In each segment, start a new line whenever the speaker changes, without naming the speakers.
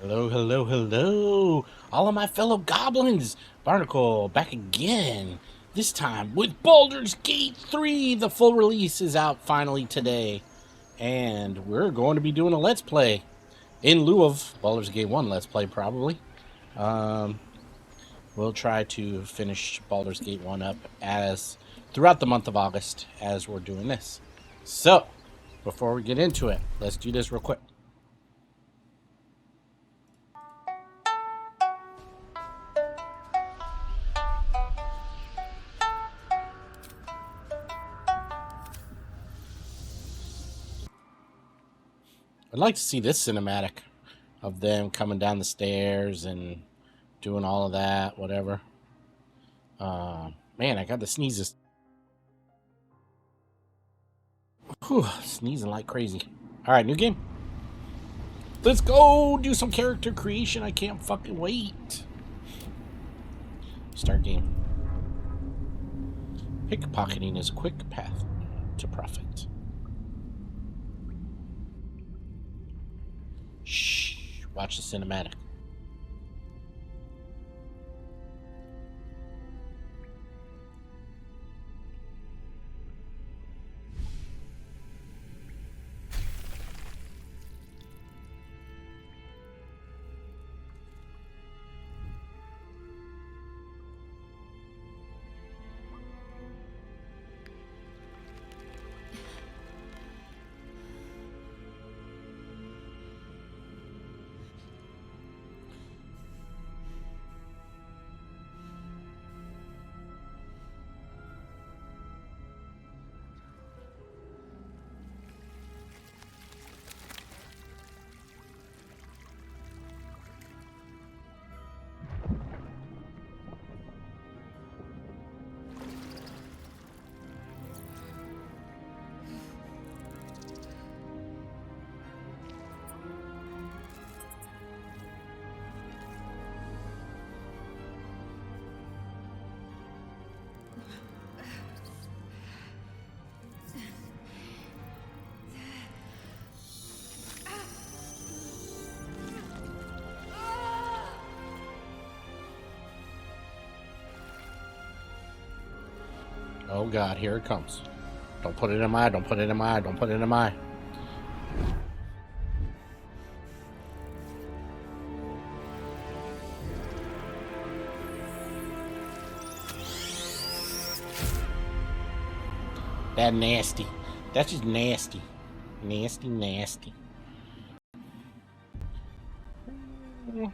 Hello, hello, hello, all of my fellow goblins. Barnacle back again, this time with Baldur's Gate 3. The full release is out finally today, and we're going to be doing a Let's Play in lieu of Baldur's Gate 1 Let's Play, probably. We'll try to finish Baldur's Gate 1 up as throughout the month of August as we're doing this. So, before we get into it, let's do this real quick. I'd like to see this cinematic of them coming down the stairs and doing all of that, whatever. Man, I got the sneezes. Whew, sneezing like crazy. All right, new game. Let's go do some character creation. I can't fucking wait. Start game. Pickpocketing is a quick path to profit. Shh, watch the cinematic. Oh God, here it comes. Don't put it in my eye, don't put it in my eye, don't put it in my eye. That nasty. That's just nasty. Nasty, nasty.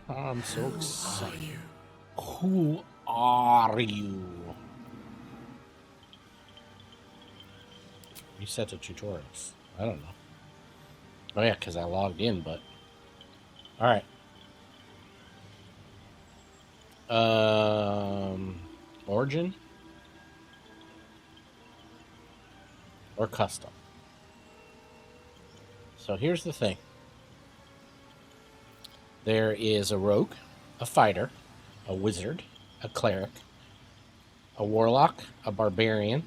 I'm so excited. Who are you? You set the tutorials. I don't know. Oh yeah, because I logged in, but alright. Origin or custom. So here's the thing. There is a rogue, a fighter, a wizard, a cleric, a warlock, a barbarian,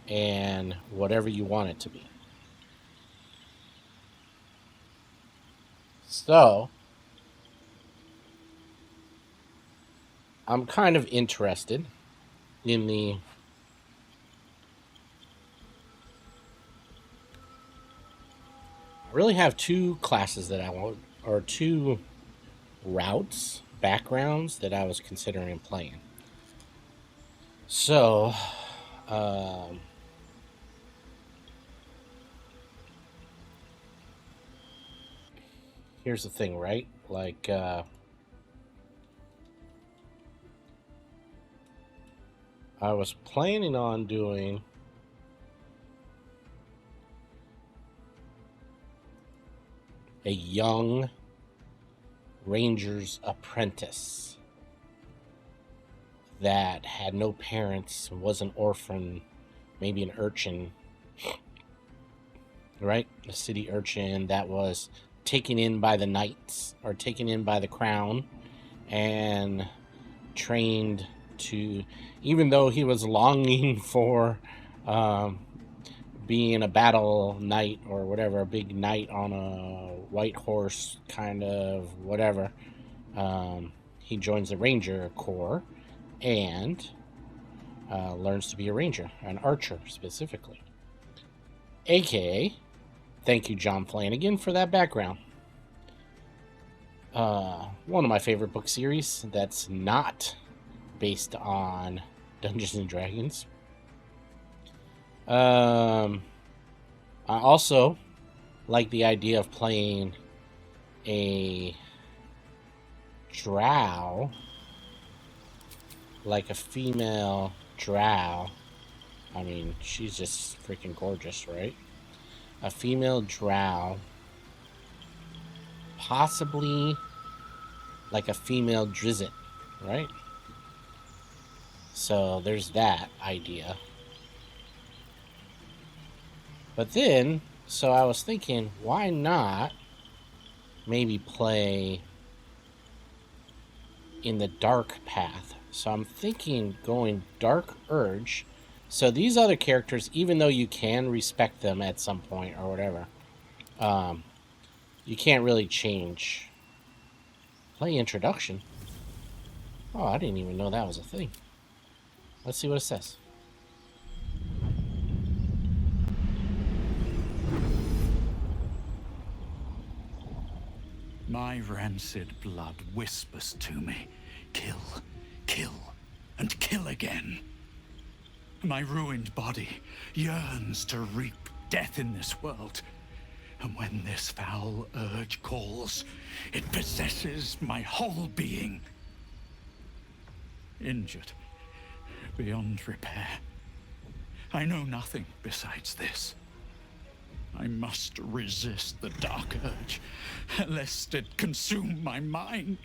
and whatever you want it to be. So, I'm kind of interested in the I really have two classes that I want, or two routes, backgrounds that I was considering playing. So, here's the thing, right? Like, I was planning on doing a young ranger's apprentice that had no parents, was an orphan, maybe an urchin, right? A city urchin that was taken in by the knights or taken in by the crown and trained to, even though he was longing for being a battle knight or whatever, a big knight on a white horse, kind of whatever. He joins the Ranger Corps and learns to be a ranger, an archer specifically. AKA, thank you, John Flanagan, for that background. One of my favorite book series that's not based on Dungeons and Dragons. I also like the idea of playing a drow, like a female drow. I mean, she's just freaking gorgeous, right? A female drow, possibly like a female Drizzt, right? So there's that idea. But then, so I was thinking, why not maybe play in the dark path? So I'm thinking going Dark Urge. So these other characters, even though you can respect them at some point or whatever, you can't really change. Play introduction. Oh, I didn't even know that was a thing. Let's see what it says.
My rancid blood whispers to me, kill, kill, and kill again. My ruined body yearns to reap death in this world. And when this foul urge calls, it possesses my whole being. Injured beyond repair. I know nothing besides this. I must resist the dark urge, lest it consume my mind.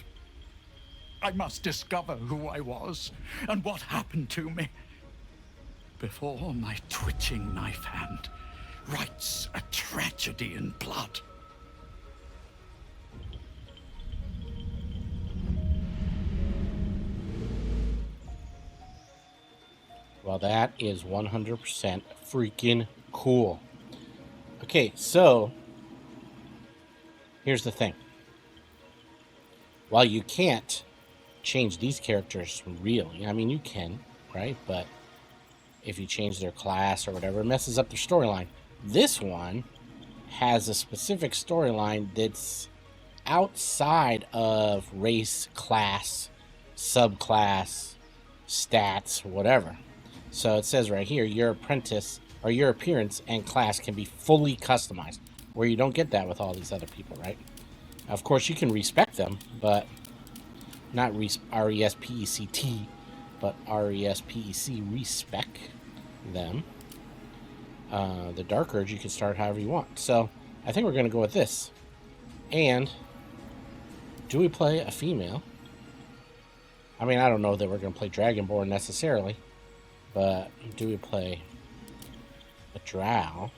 I must discover who I was and what happened to me before my twitching knife hand writes a tragedy in blood.
Well, that is 100% freaking cool. Okay, so here's the thing. While you can't change these characters really, I mean, you can, right? But if you change their class or whatever, it messes up their storyline. This one has a specific storyline that's outside of race, class, subclass, stats, whatever. So it says right here, your apprentice or your appearance and class can be fully customized, where you don't get that with all these other people, right? Of course, you can respect them, but not R-E-S-P-E-C-T, but R-E-S-P-E-C, respect them. The Dark Urge, you can start however you want. So I think we're going to go with this. And do we play a female? I mean, I don't know that we're going to play Dragonborn necessarily, but do we play a drow?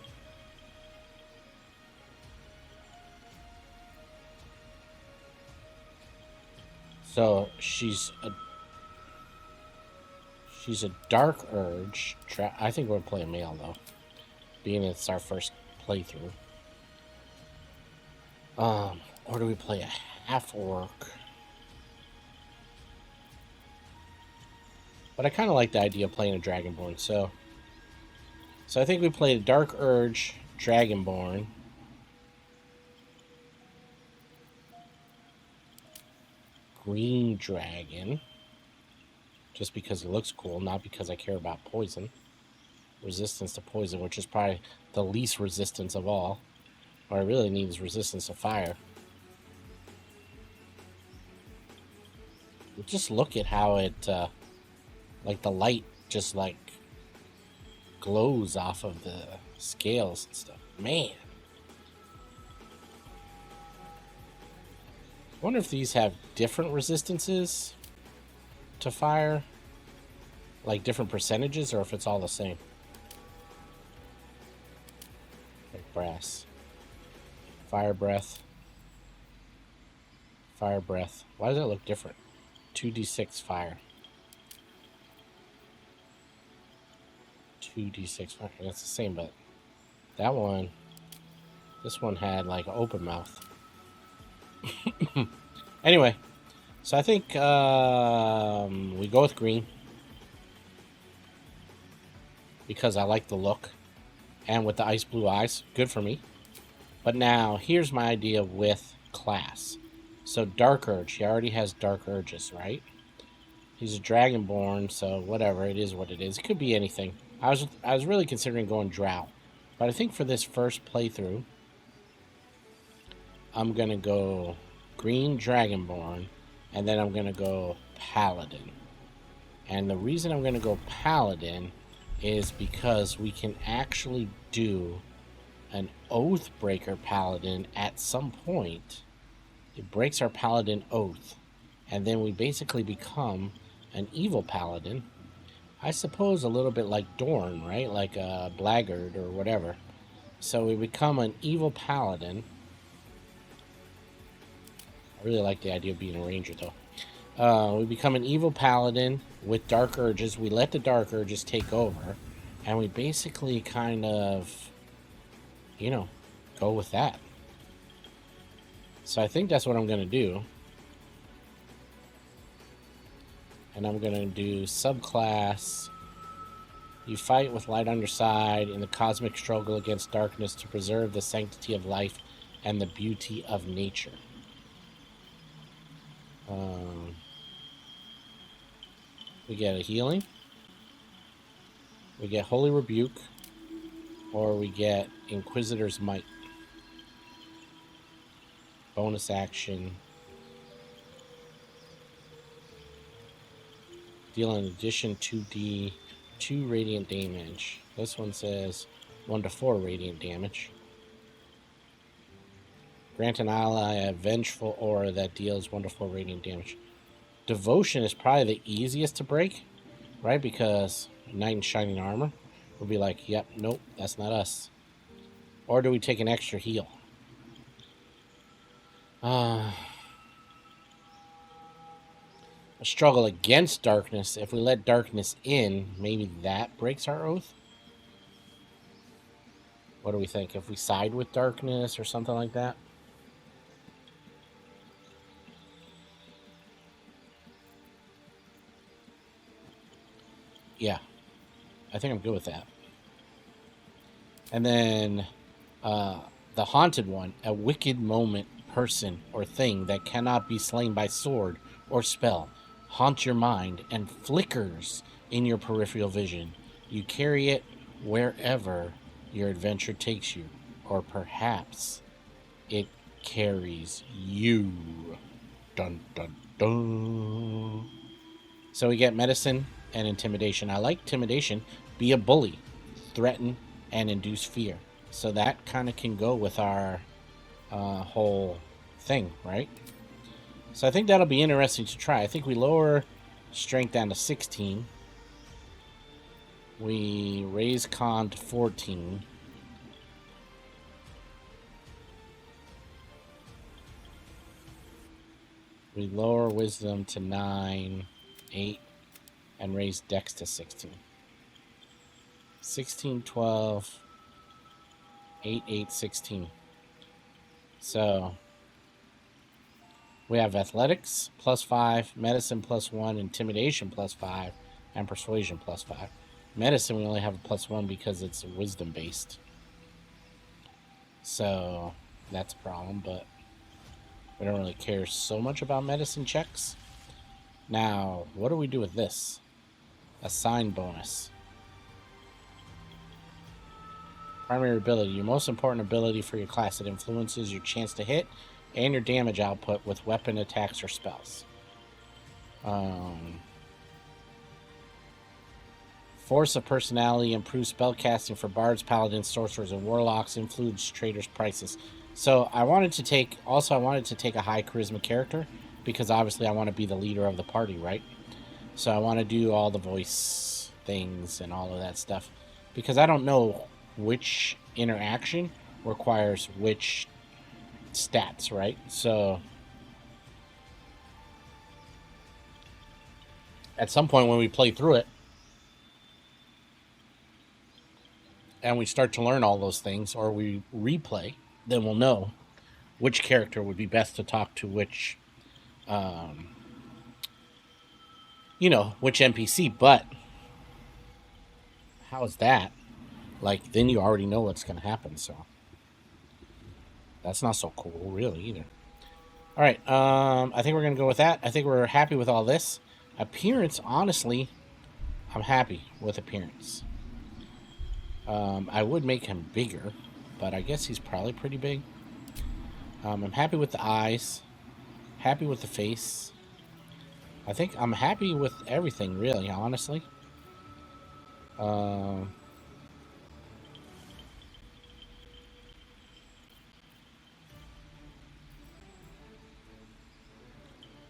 So she's a Dark Urge. I think we're going to play a male, though, being it's our first playthrough. Or do we play a half-orc? But I kind of like the idea of playing a Dragonborn, so I think we played a Dark Urge Dragonborn. Green Dragon. Just because it looks cool, not because I care about poison. Resistance to poison, which is probably the least resistance of all. What I really need is resistance to fire. Just look at how it, like the light just like glows off of the scales and stuff. Man. I wonder if these have different resistances to fire, like different percentages, or if it's all the same. Like brass. Fire breath. Fire breath. Why does that look different? 2d6 fire. 2d6 fire. That's the same, but That one. This one had like an open mouth. Anyway, so I think we go with green because I like the look, and with the ice blue eyes, good for me. But now here's my idea with class. So Dark Urge, he already has Dark Urges, right? He's a Dragonborn, so whatever, it is what it is. It could be anything. I was really considering going Drow, but I think for this first playthrough, I'm gonna go green Dragonborn, and then I'm gonna go Paladin. And the reason I'm gonna go Paladin is because we can actually do an Oathbreaker Paladin at some point. It breaks our Paladin Oath, and then we basically become an evil Paladin. I suppose a little bit like Dorn, right? Like a Blackguard or whatever. So we become an evil Paladin. I really like the idea of being a ranger, though. We become an evil Paladin with Dark Urges. We let the Dark Urges take over, and we basically kind of, go with that. So I think that's what I'm going to do. And I'm going to do subclass. You fight with light on your side in the cosmic struggle against darkness to preserve the sanctity of life and the beauty of nature. We get a healing. We get Holy Rebuke. Or we get Inquisitor's Might. Bonus action. Deal in addition 2d, 2 radiant damage. This one says 1 to 4 radiant damage. Grant an ally a vengeful aura that deals 1 to 4 radiant damage. Devotion is probably the easiest to break, right? Because Knight in Shining Armor will be like, yep, nope, that's not us. Or do we take an extra heal? A struggle against darkness. If we let darkness in, maybe that breaks our oath? What do we think? If we side with darkness or something like that? Yeah. I think I'm good with that. And then the haunted one. A wicked moment, person, or thing that cannot be slain by sword or spell haunts your mind and flickers in your peripheral vision. You carry it wherever your adventure takes you, or perhaps it carries you. Dun dun dun. So we get medicine and intimidation. I like intimidation. Be a bully, threaten, and induce fear. So that kind of can go with our whole thing, right? So I think that'll be interesting to try. I think we lower strength down to 16. We raise con to 14. We lower wisdom to 9, 8, and raise dex to 16. 16, 12, 8, 8, 16. So we have athletics +5, medicine +1, intimidation +5, and persuasion +5. Medicine we only have a +1 because it's wisdom based. So that's a problem, but we don't really care so much about medicine checks. Now, what do we do with this? Assign bonus. Primary ability. Your most important ability for your class. It influences your chance to hit and your damage output with weapon attacks or spells. Force of personality. Improves spellcasting for bards, paladins, sorcerers, and warlocks. Influence traders' prices. So I wanted to take a high charisma character because obviously I want to be the leader of the party, right? So I want to do all the voice things and all of that stuff because I don't know which interaction requires which stats, right? So at some point when we play through it, and we start to learn all those things, or we replay, then we'll know which character would be best to talk to which, which NPC. But how is that? Like, then you already know what's going to happen, so that's not so cool, really, either. All right, I think we're going to go with that. I think we're happy with all this. Appearance, honestly, I'm happy with appearance. I would make him bigger, but I guess he's probably pretty big. I'm happy with the eyes, happy with the face. I think I'm happy with everything, really, honestly.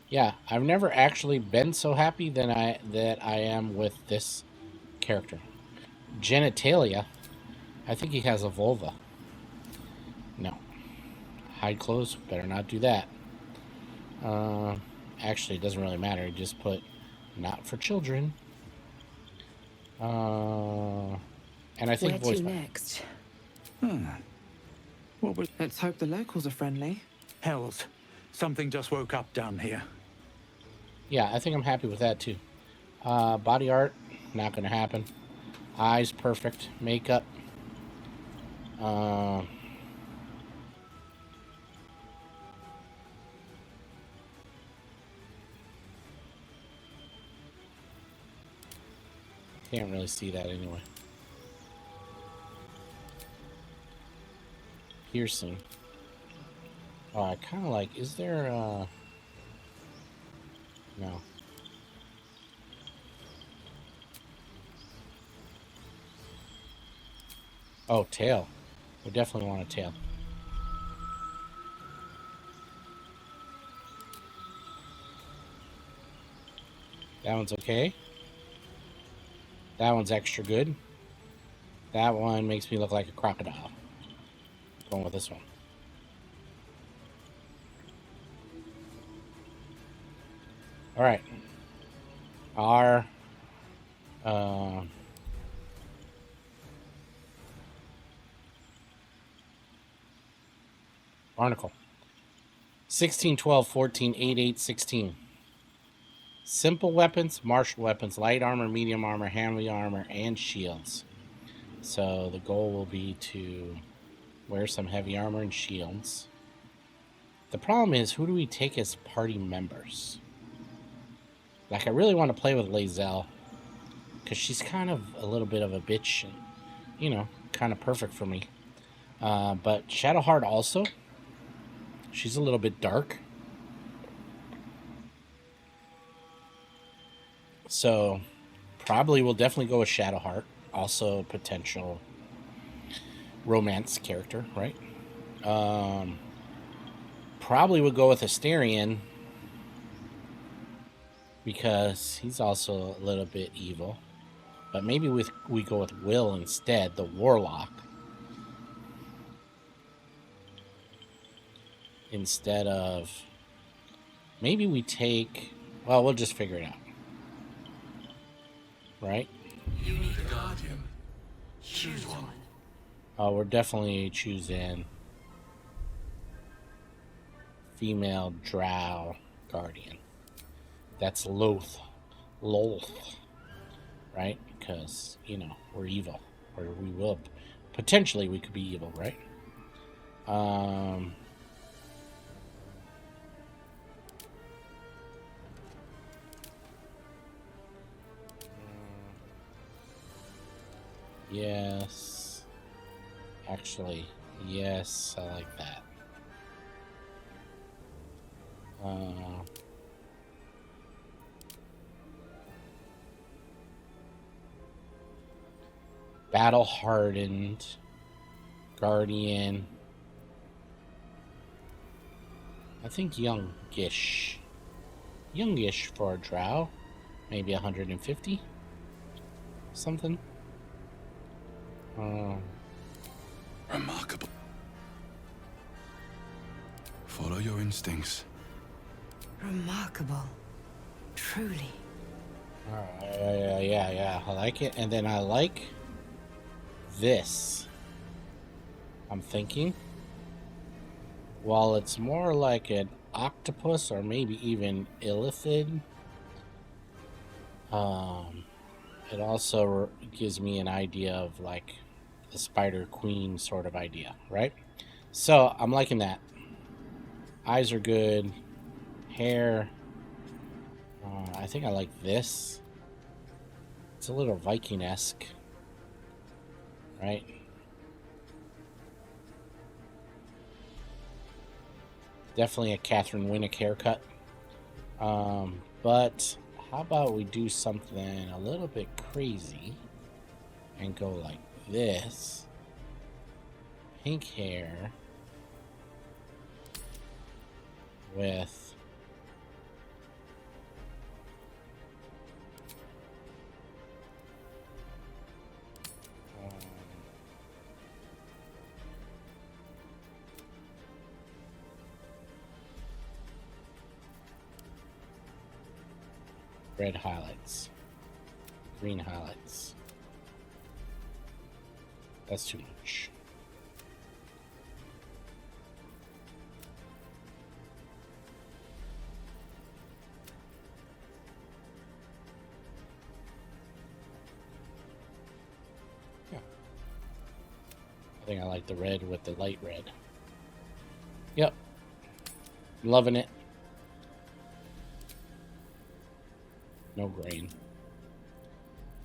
Yeah, I've never actually been so happy that I am with this character. Genitalia, I think he has a vulva. No. Hide clothes, better not do that. Actually, it doesn't really matter. You just put not for children. And I think
Where to next?
What was...
Let's hope the locals are friendly.
Hells. Something just woke up down here.
Yeah, I think I'm happy with that too. Body art, not going to happen. Eyes, perfect. Makeup. Can't really see that anyway. Piercing. Oh, I kind of like... Is there No. Oh, tail. We definitely want a tail. That one's okay. That one's extra good. That one makes me look like a crocodile. Going with this one. All right. Our barnacle. 16, 12, 14, 8, 8, 16. Simple weapons, martial weapons, light armor, medium armor, heavy armor, and shields. So the goal will be to wear some heavy armor and shields. The problem is, who do we take as party members? Like, I really want to play with Lae'zel, because she's kind of a little bit of a bitch, and, you know, kind of perfect for me. But Shadowheart also, she's a little bit dark. So, probably we'll definitely go with Shadowheart. Also, potential romance character, right? Probably would go with Asterion, because he's also a little bit evil. But maybe we go with Will instead, the warlock. Instead of... Maybe we take... Well, we'll just figure it out. Right?
You need a guardian. Choose one.
Oh, we're definitely choosing female drow guardian. That's Loth. Right? Because, you know, we're evil. Or we will. Potentially we could be evil, right? Yes. Actually, yes, I like that. Battle hardened guardian. I think youngish for a drow. Maybe 150 something.
Remarkable. Follow your instincts.
Remarkable. Truly.
Yeah. I like it. And then I like this. I'm thinking. While it's more like an octopus or maybe even illithid, it also gives me an idea of like the Spider Queen sort of idea, right? So I'm liking that. Eyes are good. Hair. I think I like this. It's a little Viking-esque, right? Definitely a Catherine Winnick haircut. But how about we do something a little bit crazy and go like this. Pink hair with red highlights, green highlights. That's too much. Yeah. I think I like the red with the light red. Yep. Loving it. No grain.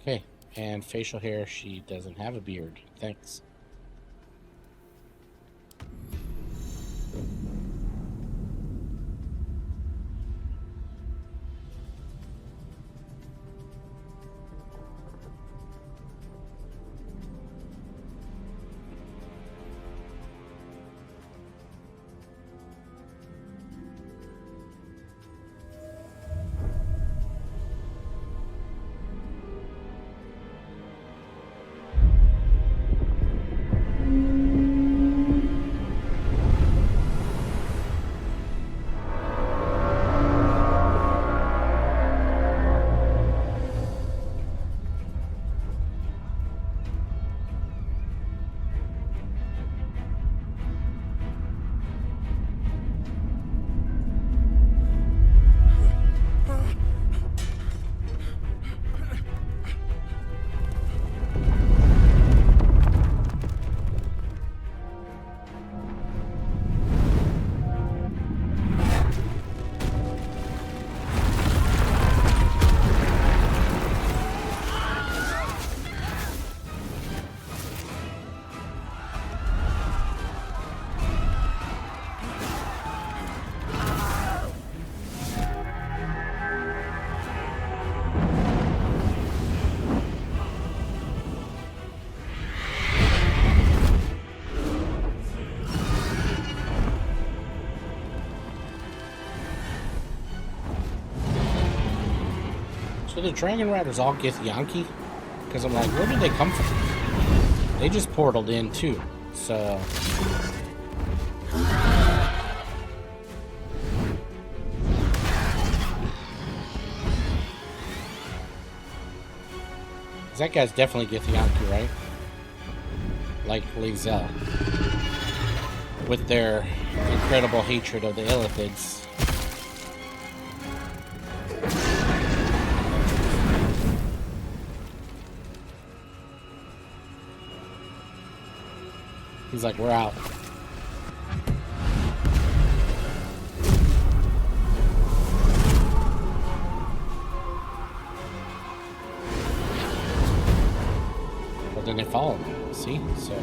Okay, and facial hair, she doesn't have a beard. Thanks. So the Dragon Riders all get Yankee? Because I'm like, where did they come from? They just portaled in too. So that guy's definitely Githyanki, right? Like Lae'zel. With their incredible hatred of the Illithids. He's like, we're out. But then they follow me. See? So.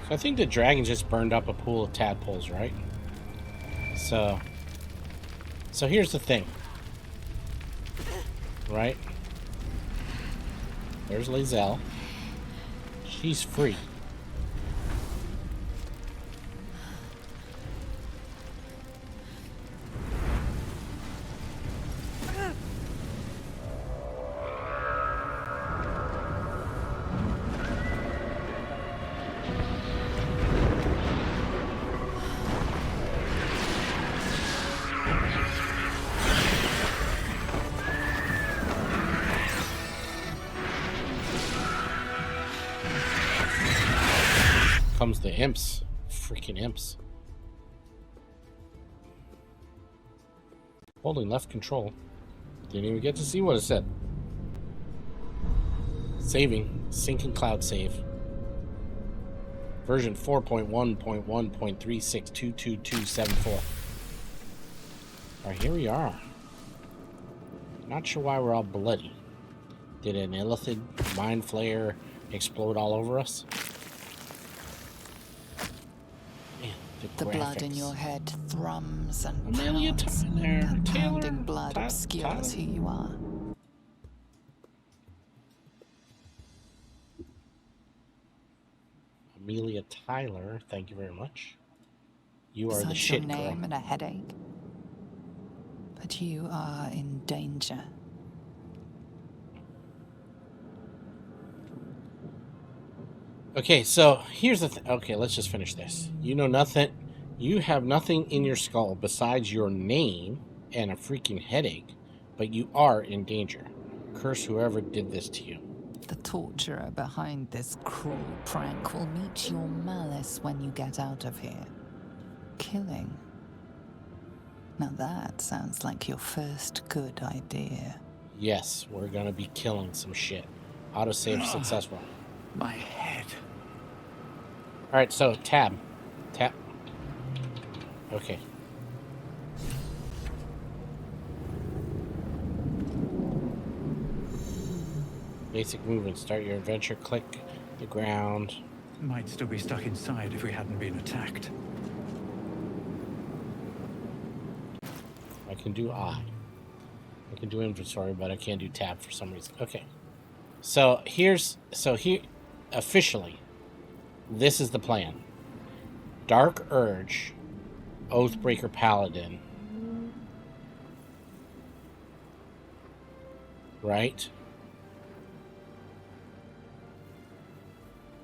So I think the dragon just burned up a pool of tadpoles, right? So here's the thing. Right? There's Lazelle. She's free. Comes the imps. Freaking imps. Holding left control. Didn't even get to see what it said. Saving. Syncing cloud save. Version 4.1.1.36222274. Alright, here we are. Not sure why we're all bloody. Did an illithid Mind Flayer explode all over us? Man,
The blood in
graphics.
your head thrums and
Amelia
pounds.
Tyler,
That
Taylor,
pounding blood
Ty-
obscures
Tyler.
who you are.
Amelia Tyler, thank you very much. You are the
Besides
shit
your
girl.
name and a headache. But you are in danger.
Okay, so here's the thing. Okay, let's just finish this. You know nothing. You have nothing in your skull besides your name and a freaking headache, but you are in danger. Curse whoever did this to you.
The torturer behind this cruel prank will meet your malice when you get out of here. Killing. Now that sounds like your first good idea.
Yes, we're gonna be killing some shit. Autosave successful.
My head.
Alright, so tab. Tap. Okay. Basic movement. Start your adventure. Click the ground.
Might still be stuck inside if we hadn't been attacked.
I can do I. I can do inventory, but I can't do tab for some reason. Okay. So here, officially, this is the plan. Dark Urge, Oathbreaker Paladin. Right?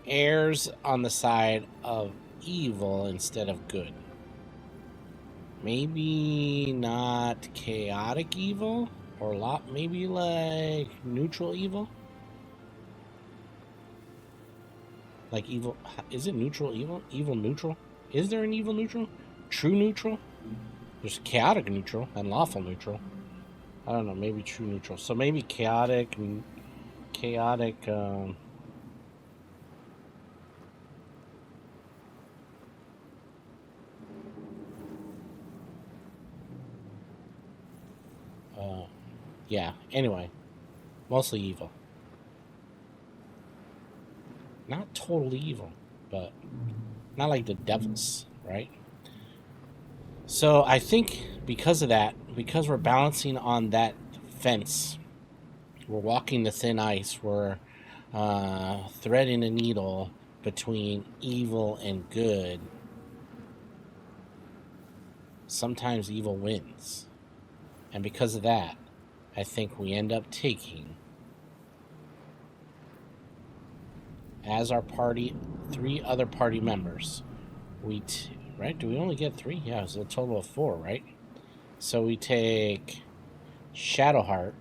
Errs on the side of evil instead of good. Maybe not chaotic evil, or maybe like neutral evil. Like evil, is it neutral evil? Evil neutral? Is there an evil neutral? True neutral? There's chaotic neutral and lawful neutral. I don't know, maybe true neutral. So maybe chaotic. Yeah, anyway. Mostly evil. Not totally evil, but not like the devils, right? So I think because of that, because we're balancing on that fence, we're walking the thin ice, we're threading a needle between evil and good. Sometimes evil wins. And because of that, I think we end up taking, as our party, 3 other party members. Right? Do we only get 3? Yeah, it's a total of 4, right? So we take Shadowheart.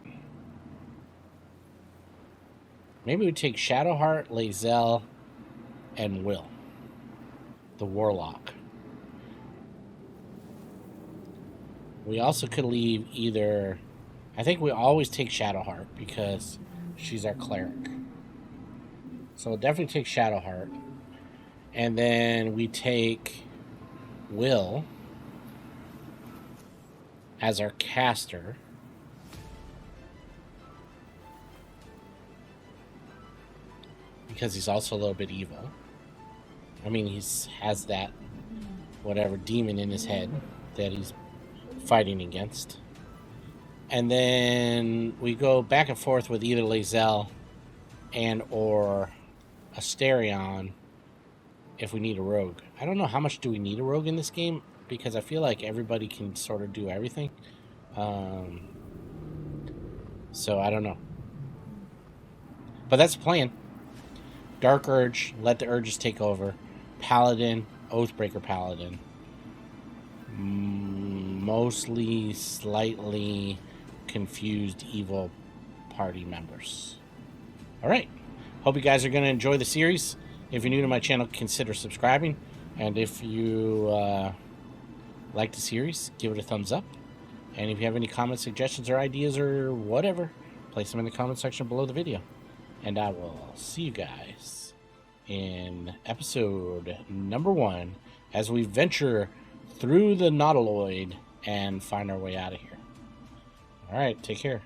Maybe we take Shadowheart, Lazelle, and Will, the Warlock. We also could leave either... I think we always take Shadowheart because she's our cleric. So we'll definitely take Shadowheart. And then we take Will as our caster. Because he's also a little bit evil. I mean, has that whatever demon in his head that he's fighting against. And then we go back and forth with either Lae'zel and or Asterion if we need a rogue. I don't know how much do we need a rogue in this game, because I feel like everybody can sort of do everything. So I don't know. But that's the plan. Dark Urge, let the urges take over. Paladin, Oathbreaker Paladin. Mostly slightly confused evil party members. Alright. Hope you guys are going to enjoy the series. If you're new to my channel, consider subscribing. And if you like the series, give it a thumbs up. And if you have any comments, suggestions, or ideas, or whatever, place them in the comment section below the video. And I will see you guys in episode number 1 as we venture through the Nautiloid and find our way out of here. Alright, take care.